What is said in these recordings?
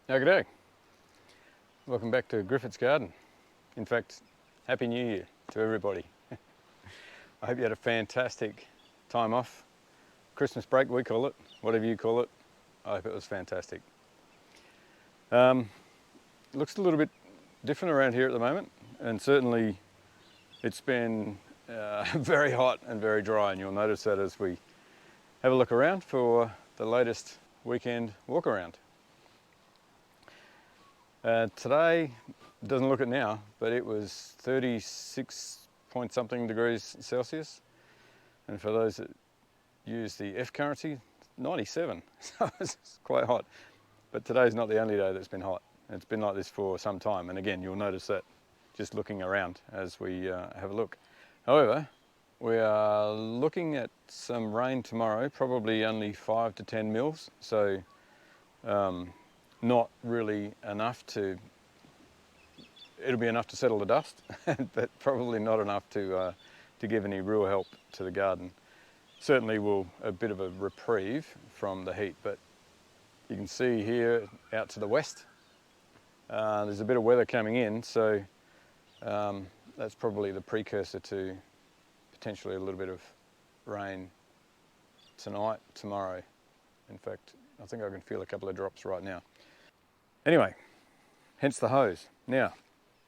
G'day. Welcome back to Griffetts Garden. In fact, Happy New Year to everybody. I hope you had a fantastic time off. Christmas break, we call it. Whatever you call it. I hope it was fantastic. Looks a little bit different around here at the moment, and certainly it's been very hot and very dry, and you'll notice that as we have a look around for the latest weekend walk around. Today, doesn't look it now, but it was 36 point something degrees Celsius. And for those that use the F currency, 97, so it's quite hot. But today's not the only day that's been hot. It's been like this for some time. And again, you'll notice that just looking around as we have a look. However, we are looking at some rain tomorrow, probably only 5 to 10 mils. So not really enough to, it'll be enough to settle the dust, but probably not enough to give any real help to the garden. Certainly will a bit of a reprieve from the heat, but you can see here out to the west, there's a bit of weather coming in, so that's probably the precursor to potentially a little bit of rain tonight, tomorrow. In fact, I think I can feel a couple of drops right now. Anyway, hence the hose. Now,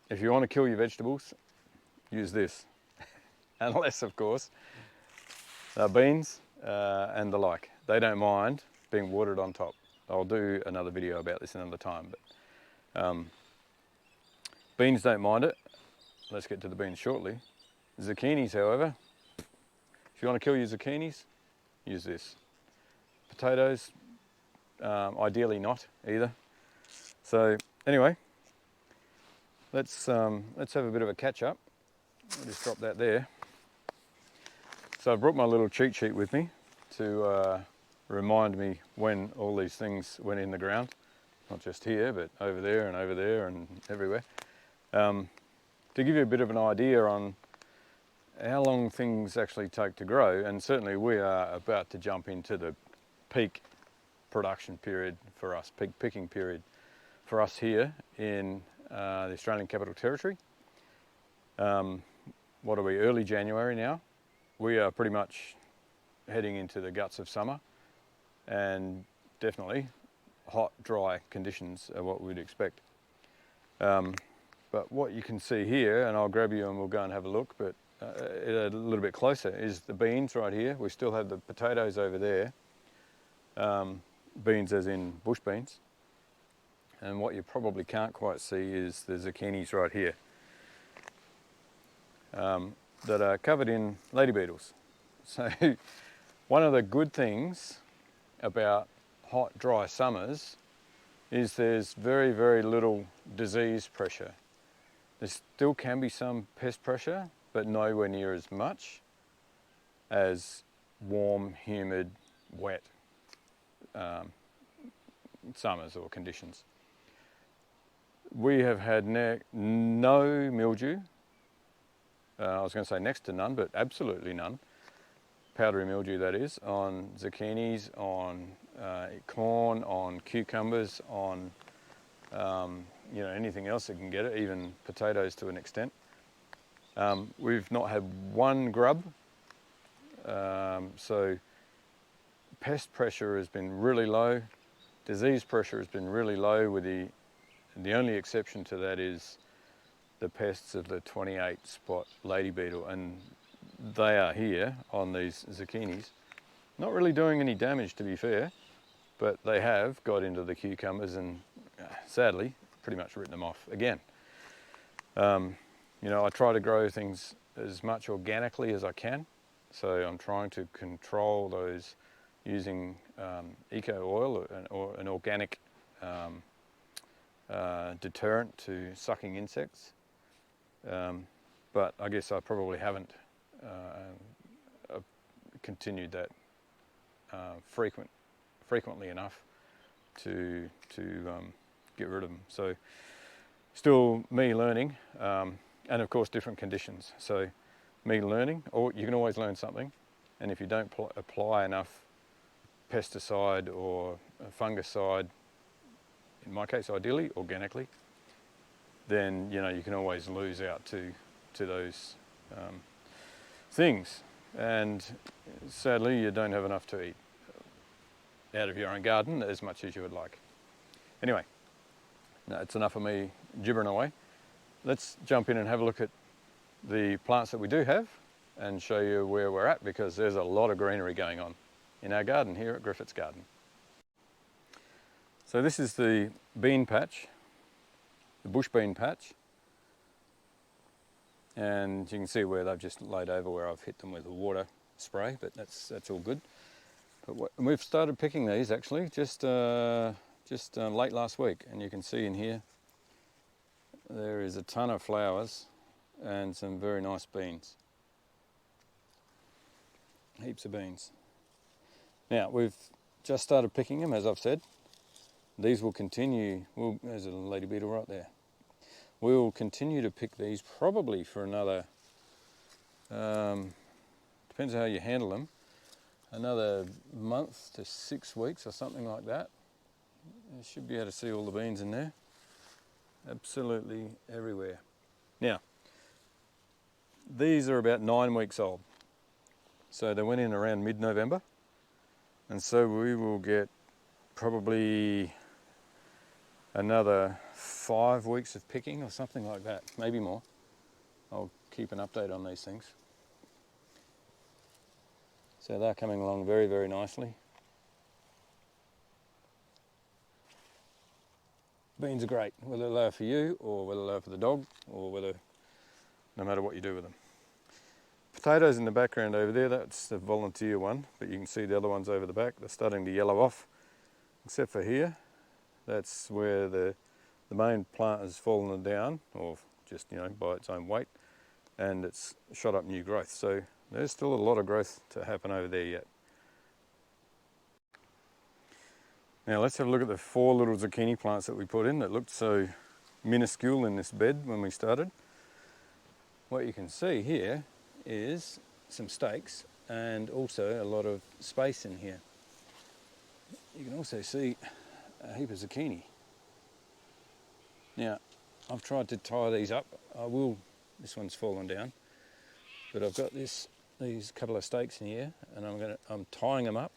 if you want to kill your vegetables, use this. Unless, of course, they're beans and the like. They don't mind being watered on top. I'll do another video about this another time, but beans don't mind it. Let's get to the beans shortly. Zucchinis, however, if you want to kill your zucchinis, use this. Potatoes, ideally not either. So anyway, let's have a bit of a catch up. I'll just drop that there. So I brought my little cheat sheet with me to remind me when all these things went in the ground, not just here, but over there and everywhere. To give you a bit of an idea on how long things actually take to grow, and certainly we are about to jump into the peak production period for us, peak picking period for us here in the Australian Capital Territory. What are we, early January now? We are pretty much heading into the guts of summer, and definitely hot, dry conditions are what we'd expect. But what you can see here, and I'll grab you and we'll go and have a look, but a little bit closer, is the beans right here. We still have the potatoes over there, beans as in bush beans. And what you probably can't quite see is the zucchinis right here that are covered in lady beetles. So one of the good things about hot, dry summers is there's very, very little disease pressure. There still can be some pest pressure, but nowhere near as much as warm, humid, wet summers or conditions. We have had no mildew. I was going to say next to none, but absolutely none. Powdery mildew, that is, on zucchinis, on corn, on cucumbers, on anything else that can get it, even potatoes to an extent. We've not had one grub, so pest pressure has been really low. Disease pressure has been really low, with the only exception to that is the pests of the 28 spot lady beetle, and they are here on these zucchinis. Not really doing any damage, to be fair, but they have got into the cucumbers and sadly pretty much written them off again. I try to grow things as much organically as I can, so I'm trying to control those using eco oil or an organic deterrent to sucking insects. But I guess I probably haven't continued that frequently enough to get rid of them. So still me learning, and of course different conditions. So me learning, or you can always learn something, and if you don't apply enough pesticide or fungicide in my case ideally organically, then you can always lose out to those things. And sadly, you don't have enough to eat out of your own garden as much as you would like. Anyway, no, it's enough of me gibbering away. Let's jump in and have a look at the plants that we do have and show you where we're at, because there's a lot of greenery going on in our garden here at Griffetts Garden. So this is the bean patch, the bush bean patch. And you can see where they've just laid over where I've hit them with a water spray, but that's all good. But we've started picking these actually just late last week, and you can see in here there is a ton of flowers and some very nice beans. Heaps of beans. Now we've just started picking them, as I've said. These will continue. There's a lady beetle right there. We will continue to pick these probably for another, depends how you handle them, another month to 6 weeks or something like that. You should be able to see all the beans in there. Absolutely everywhere. Now, these are about 9 weeks old. So they went in around mid-November. And so we will get probably another 5 weeks of picking or something like that, maybe more. I'll keep an update on these things. So they're coming along very, very nicely. Beans are great, whether they're for you or whether they're for the dog, or no matter what you do with them. Potatoes in the background over there, that's the volunteer one, but you can see the other ones over the back. They're starting to yellow off, except for here. That's where the main plant has fallen down, or just by its own weight, and it's shot up new growth. So there's still a lot of growth to happen over there yet. Now let's have a look at the 4 little zucchini plants that we put in that looked so minuscule in this bed when we started. What you can see here is some stakes and also a lot of space in here. You can also see a heap of zucchini. Now, I've tried to tie these up. This one's fallen down, but I've got these couple of stakes in here, and I'm tying them up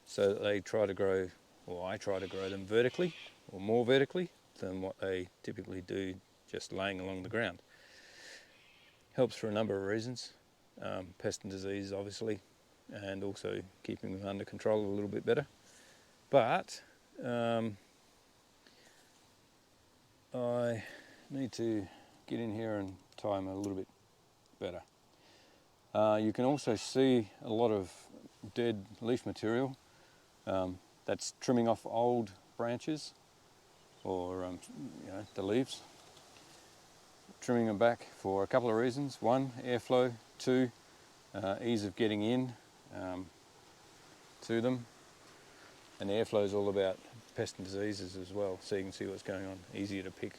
so that they try to grow, or I try to grow them vertically, or more vertically than what they typically do just laying along the ground. Helps for a number of reasons, pest and disease obviously, and also keeping them under control a little bit better. But I need to get in here and tie them a little bit better. You can also see a lot of dead leaf material. That's trimming off old branches, or the leaves. Trimming them back for a couple of reasons. 1, airflow. 2, ease of getting in to them. And airflow is all about pests and diseases as well, so you can see what's going on, easier to pick.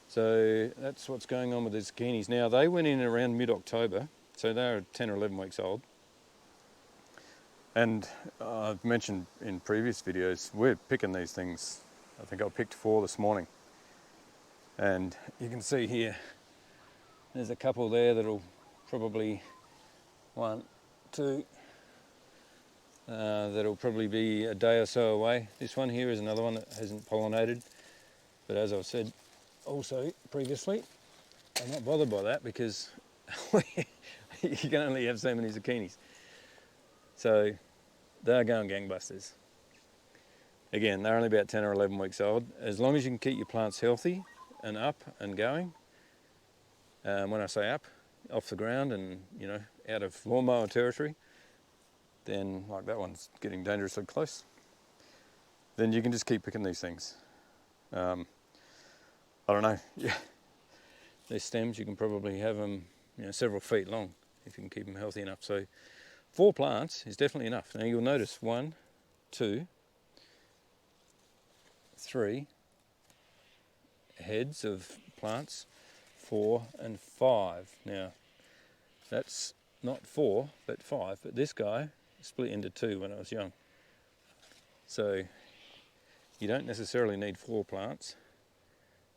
So that's what's going on with the zucchinis. Now they went in around mid-October, so they're 10 or 11 weeks old. And I've mentioned in previous videos, we're picking these things. I think I picked 4 this morning. And you can see here, there's a couple there that'll probably, 1, 2, that'll probably be a day or so away. This one here is another one that hasn't pollinated, but as I've said also previously, I'm not bothered by that because you can only have so many zucchinis. So they're going gangbusters. Again, they're only about 10 or 11 weeks old. As long as you can keep your plants healthy and up and going, when I say up, off the ground and out of lawnmower territory, then like that one's getting dangerously close, then you can just keep picking these things. I don't know, these stems, you can probably have them several feet long if you can keep them healthy enough. So 4 plants is definitely enough. Now you'll notice 1, 2, 3 heads of plants, 4 and 5. Now that's not 4 but 5, but this guy split into 2 when I was young. So You don't necessarily need 4 plants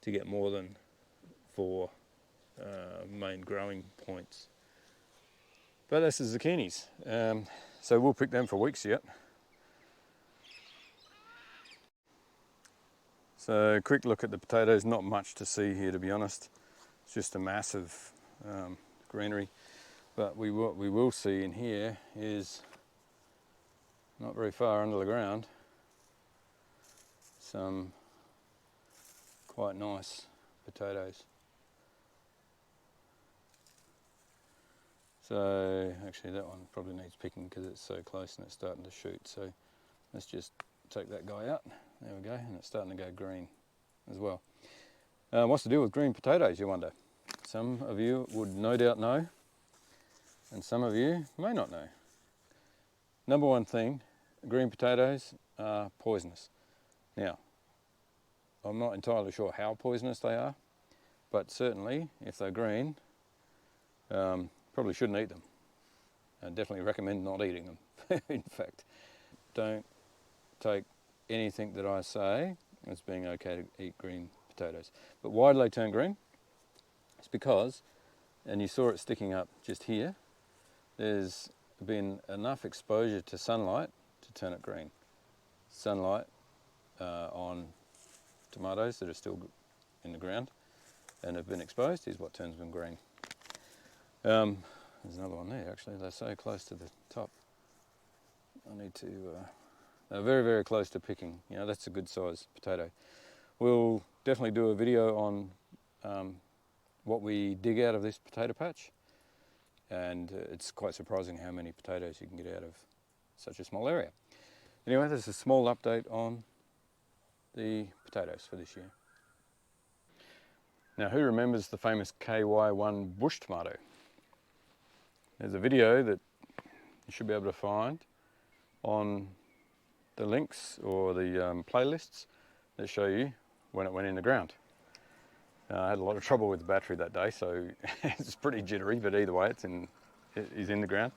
to get more than 4 main growing points. But that's the zucchinis. So we'll pick them for weeks yet. So quick look at the potatoes, not much to see here to be honest. It's just a massive greenery. But what we will see in here is, not very far under the ground, some quite nice potatoes. So actually that one probably needs picking because it's so close and it's starting to shoot. So let's just take that guy out. There we go, and it's starting to go green as well. What's the deal with green potatoes, you wonder? Some of you would no doubt know, and some of you may not know. Number one thing, green potatoes are poisonous. Now, I'm not entirely sure how poisonous they are, but certainly if they're green, probably shouldn't eat them. I definitely recommend not eating them. In fact, don't take anything that I say as being okay to eat green potatoes. But why do they turn green? It's because, and you saw it sticking up just here, there's been enough exposure to sunlight to turn it green. Sunlight on tomatoes that are still in the ground and have been exposed is what turns them green. There's another one there actually, they're so close to the top. I need to, they're very, very close to picking. You know, that's a good size potato. We'll definitely do a video on what we dig out of this potato patch, and it's quite surprising how many potatoes you can get out of such a small area. Anyway, there's a small update on the potatoes for this year. Now, who remembers the famous KY1 Bush Tomato? There's a video that you should be able to find on the links or the playlists that show you when it went in the ground. I had a lot of trouble with the battery that day, so it's pretty jittery, but either way, it is in the ground.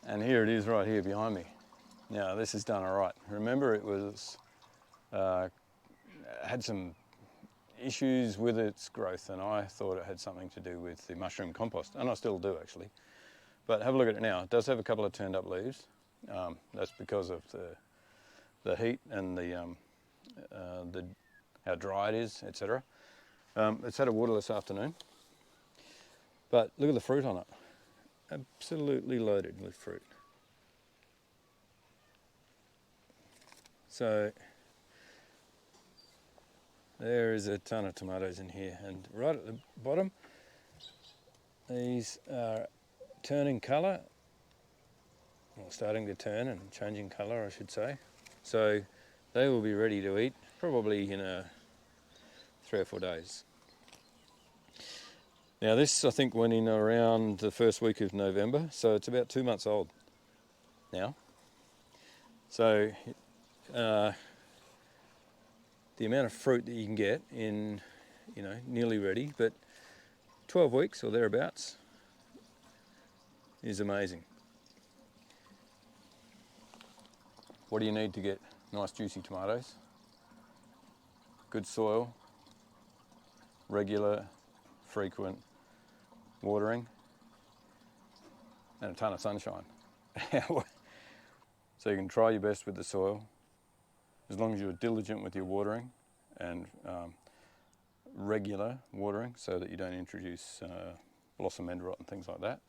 And here it is right here behind me. Now, this is done all right. Remember, it was had some issues with its growth, and I thought it had something to do with the mushroom compost, and I still do actually. But have a look at it now. It does have a couple of turned up leaves. That's because of the heat and the how dry it is, etc. It's had a water this afternoon, but look at the fruit on it. Absolutely loaded with fruit. So there is a ton of tomatoes in here, and right at the bottom, these are turning colour, or starting to turn and changing colour, I should say. So they will be ready to eat probably in 3 or 4 days. Now this, I think, went in around the first week of November, so it's about 2 months old now. So the amount of fruit that you can get in, you know, nearly ready, but 12 weeks or thereabouts is amazing. What do you need to get nice juicy tomatoes? Good soil, regular, frequent watering, and a ton of sunshine. So you can try your best with the soil, as long as you're diligent with your watering and regular watering, so that you don't introduce blossom end rot and things like that.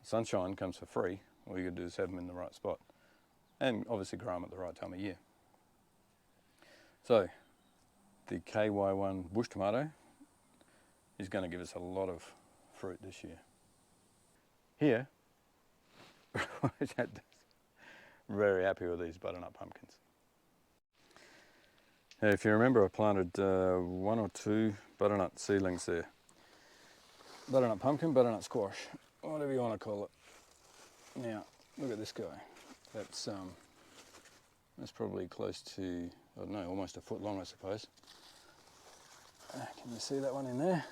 Sunshine comes for free. All you got to do is have them in the right spot, and obviously grow them at the right time of year. So the KY1 Bush Tomato is going to give us a lot of fruit this year. Here, very happy with these butternut pumpkins. Now, if you remember, I planted 1 or 2 butternut seedlings there. Butternut pumpkin, butternut squash, whatever you want to call it. Now, look at this guy. That's probably close to, I don't know, almost a foot long, I suppose. Can you see that one in there?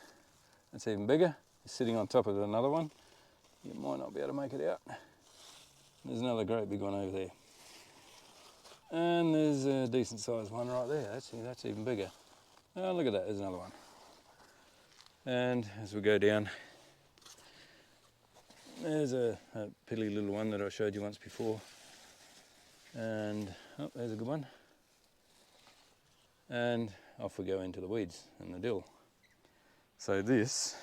That's even bigger. It's sitting on top of another one. You might not be able to make it out. There's another great big one over there. And there's a decent sized one right there. That's even bigger. Oh, look at that, there's another one. And as we go down, there's a piddly little one that I showed you once before. And oh, there's a good one. And off we go into the weeds and the dill. So this,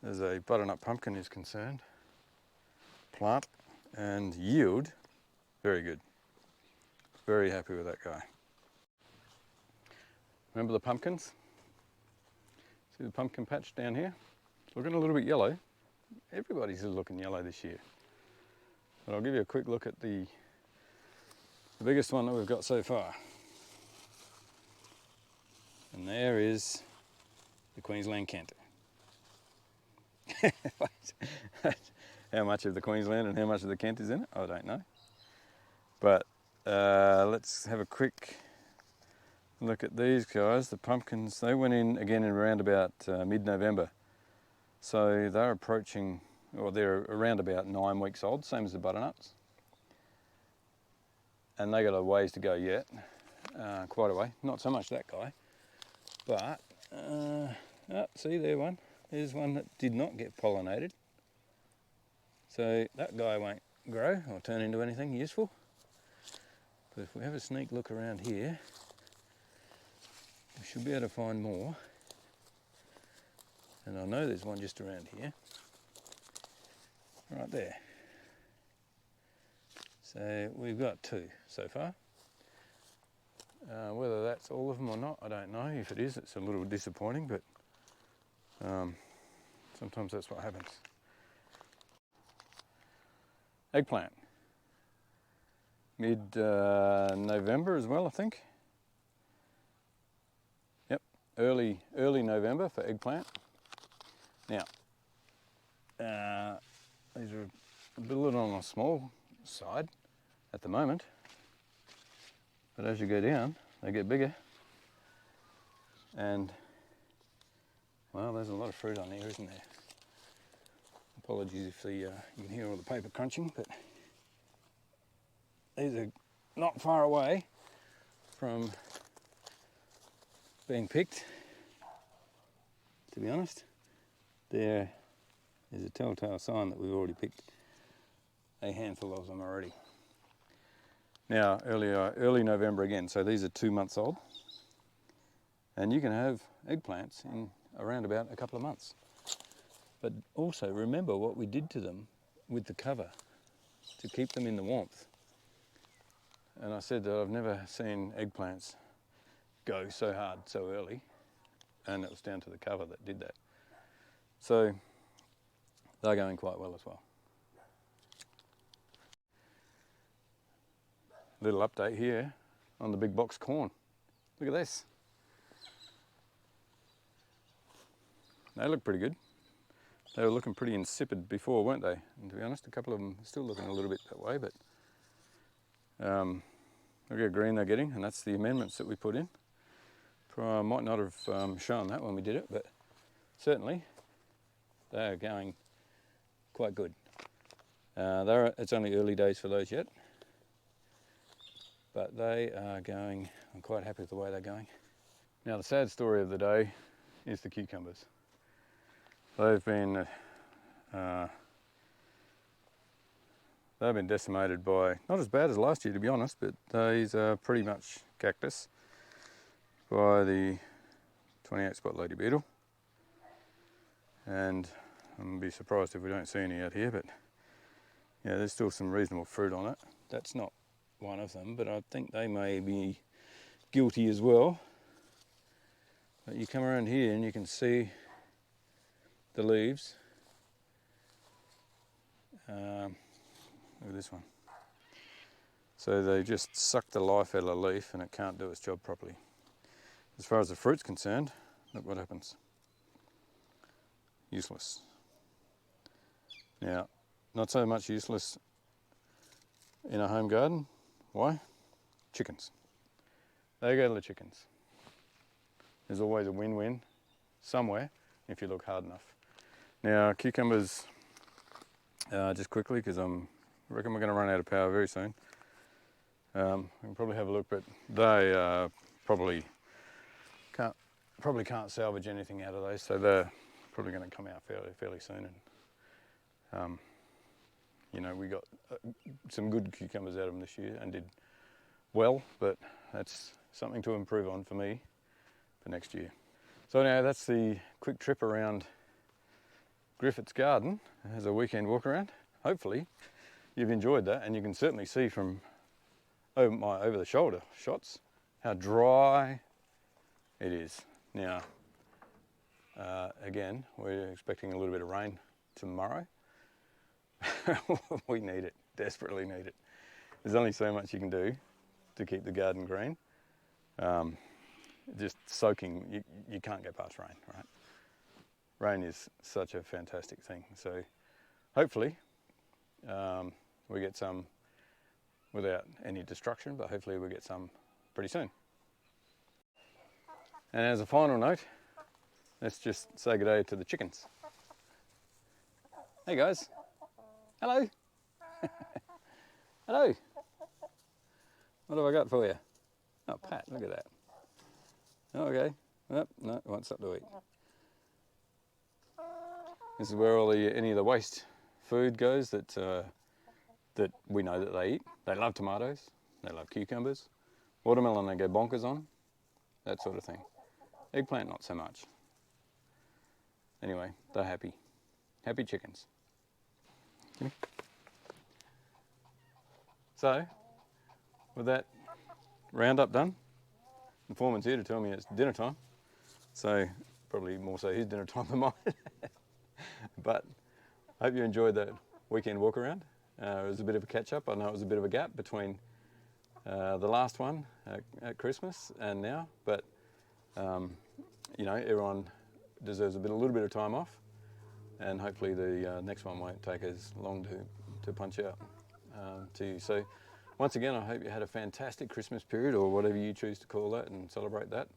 as a butternut pumpkin is concerned, plant and yield, very good. Very happy with that guy. Remember the pumpkins? See the pumpkin patch down here? It's looking a little bit yellow. Everybody's looking yellow this year. But I'll give you a quick look at the biggest one that we've got so far. And there is the Queensland Kent. How much of the Queensland and how much of the Kent is in it, I don't know. But let's have a quick look at these guys. The pumpkins, they went in again in around about mid-November. So they're approaching, or they're around about 9 weeks old, same as the butternuts. And they got a ways to go yet, quite a way. Not so much that guy, but oh, see there one. There's one that did not get pollinated. So that guy won't grow or turn into anything useful. But if we have a sneak look around here, we should be able to find more. And I know there's one just around here, right there. So we've got 2 so far. Whether that's all of them or not, I don't know. If it is, it's a little disappointing, but sometimes that's what happens. Eggplant. Mid-November as well, I think. Yep, early November for eggplant. Now, these are a little on the small side at the moment, but as you go down, they get bigger. And, well, there's a lot of fruit on here, isn't there? Apologies if you can hear all the paper crunching, but these are not far away from being picked, to be honest. There is a telltale sign that we've already picked a handful of them already. Now, early November again, so these are 2 months old. And you can have eggplants in around about a couple of months. But also remember what we did to them with the cover to keep them in the warmth. And I said that I've never seen eggplants go so hard so early, and it was down to the cover that did that. So they're going quite well as well. Little update here on the big box corn. Look at this. They look pretty good. They were looking pretty insipid before, weren't they? And to be honest, a couple of them are still looking a little bit that way, but look how green they're getting, and that's the amendments that we put in. I might not have shown that when we did it, but certainly they are going quite good. It's only early days for those yet, but they are going, I'm quite happy with the way they're going. Now the sad story of the day is the cucumbers. They've been decimated by, not as bad as last year to be honest, but these are pretty much cactus by the 28 spot lady beetle. And I'm going to be surprised if we don't see any out here, but yeah, there's still some reasonable fruit on it. That's not one of them, but I think they may be guilty as well. But you come around here and you can see the leaves. Look at this one. So they just suck the life out of the leaf and it can't do its job properly. As far as the fruit's concerned, look what happens. Useless. Now, not so much useless in a home garden. Why? Chickens. There go the chickens. There's always a win-win somewhere if you look hard enough. Now, cucumbers, just quickly, because I reckon we're going to run out of power very soon. We can probably have a look, but they probably can't salvage anything out of those, so they're probably going to come out fairly soon. And you know, we got some good cucumbers out of them this year and did well, but that's something to improve on for me for next year. So now that's the quick trip around Griffetts Garden as a weekend walk around. Hopefully you've enjoyed that, and you can certainly see from over the shoulder shots how dry it is. Now again, we're expecting a little bit of rain tomorrow. We need it, desperately need it. There's only so much you can do to keep the garden green. Just soaking, you can't go past rain, right? Rain is such a fantastic thing. So hopefully we get some without any destruction, but hopefully we'll get some pretty soon. And as a final note, let's just say good day to the chickens. Hey guys. Hello. Hello. What have I got for you? Oh, Pat, look at that. Okay. Oh, no, it wants something to eat. This is where all any of the waste food goes that that we know that they eat. They love tomatoes. They love cucumbers. Watermelon they go bonkers on. That sort of thing. Eggplant not so much. Anyway, they're happy. Happy chickens. So, with that roundup done, the foreman's here to tell me it's dinner time. So, probably more so his dinner time than mine. But I hope you enjoyed that weekend walk around. It was a bit of a catch up. I know it was a bit of a gap between the last one at Christmas and now, but you know, everyone deserves a little bit of time off, and hopefully the next one won't take as long to punch out to you. So once again, I hope you had a fantastic Christmas period, or whatever you choose to call that, and celebrate that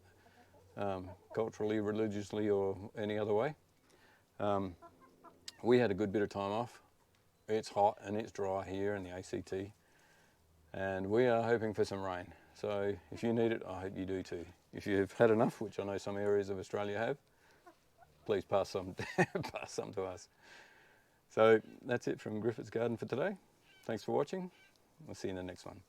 culturally, religiously, or any other way. We had a good bit of time off. It's hot and it's dry here in the ACT, and we are hoping for some rain. So if you need it, I hope you do too. If you've had enough, which I know some areas of Australia have, please pass some to us. So that's it from Griffetts Garden for today. Thanks for watching. We'll see you in the next one.